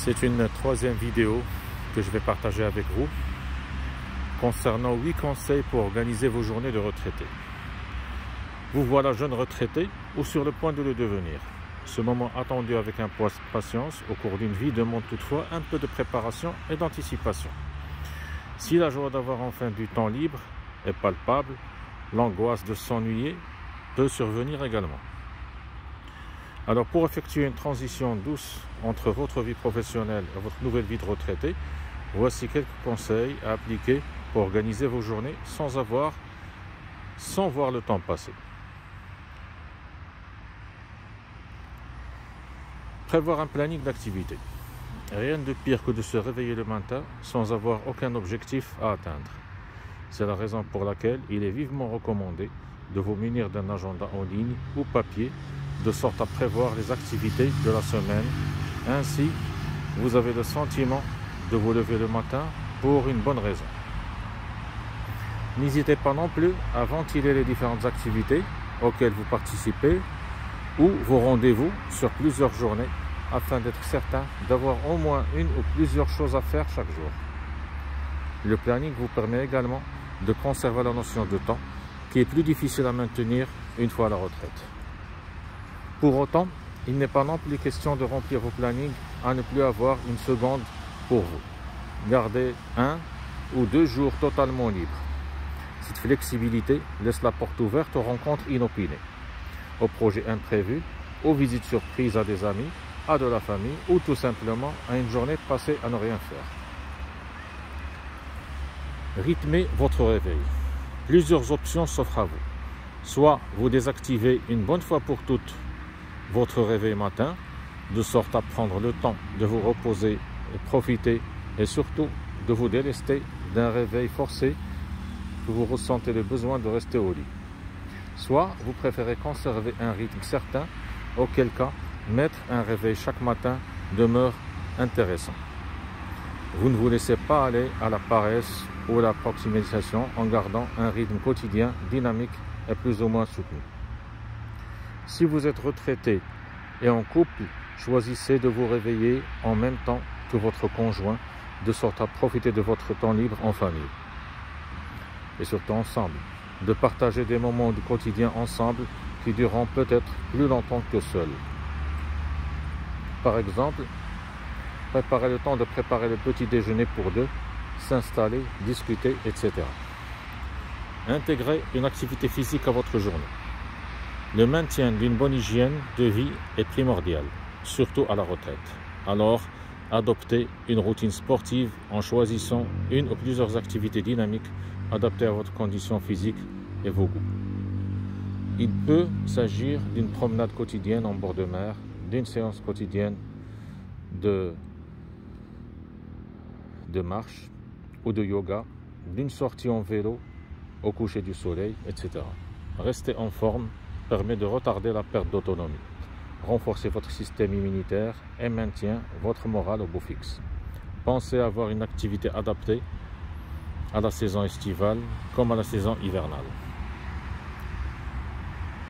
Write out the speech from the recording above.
C'est une troisième vidéo que je vais partager avec vous concernant 8 conseils pour organiser vos journées de retraité. Vous voilà jeune retraité ou sur le point de le devenir. Ce moment attendu avec impatience au cours d'une vie demande toutefois un peu de préparation et d'anticipation. Si la joie d'avoir enfin du temps libre est palpable, l'angoisse de s'ennuyer peut survenir également. Alors pour effectuer une transition douce entre votre vie professionnelle et votre nouvelle vie de retraité, voici quelques conseils à appliquer pour organiser vos journées sans voir le temps passer. Prévoir un planning d'activité. Rien de pire que de se réveiller le matin sans avoir aucun objectif à atteindre. C'est la raison pour laquelle il est vivement recommandé de vous munir d'un agenda en ligne ou papier, de sorte à prévoir les activités de la semaine. Ainsi, vous avez le sentiment de vous lever le matin pour une bonne raison. N'hésitez pas non plus à ventiler les différentes activités auxquelles vous participez ou vos rendez-vous sur plusieurs journées afin d'être certain d'avoir au moins une ou plusieurs choses à faire chaque jour. Le planning vous permet également de conserver la notion de temps qui est plus difficile à maintenir une fois à la retraite. Pour autant, il n'est pas non plus question de remplir vos plannings à ne plus avoir une seconde pour vous. Gardez 1 ou 2 jours totalement libres. Cette flexibilité laisse la porte ouverte aux rencontres inopinées, aux projets imprévus, aux visites surprises à des amis, à de la famille ou tout simplement à une journée passée à ne rien faire. Rythmez votre réveil. Plusieurs options s'offrent à vous. Soit vous désactivez une bonne fois pour toutes votre réveil matin, de sorte à prendre le temps de vous reposer et profiter et surtout de vous délester d'un réveil forcé que vous ressentez le besoin de rester au lit. Soit vous préférez conserver un rythme certain, auquel cas mettre un réveil chaque matin demeure intéressant. Vous ne vous laissez pas aller à la paresse ou à la procrastination en gardant un rythme quotidien dynamique et plus ou moins soutenu. Si vous êtes retraité et en couple, choisissez de vous réveiller en même temps que votre conjoint, de sorte à profiter de votre temps libre en famille. Et surtout ensemble, de partager des moments du quotidien ensemble qui dureront peut-être plus longtemps que seuls. Par exemple, préparer le temps de préparer le petit déjeuner pour deux, s'installer, discuter, etc. Intégrer une activité physique à votre journée. Le maintien d'une bonne hygiène de vie est primordial, surtout à la retraite. Alors, adoptez une routine sportive en choisissant une ou plusieurs activités dynamiques adaptées à votre condition physique et vos goûts. Il peut s'agir d'une promenade quotidienne en bord de mer, d'une séance quotidienne de marche ou de yoga, d'une sortie en vélo au coucher du soleil, etc. Rester en forme permet de retarder la perte d'autonomie, renforcer votre système immunitaire et maintient votre morale au beau fixe. Pensez à avoir une activité adaptée à la saison estivale comme à la saison hivernale.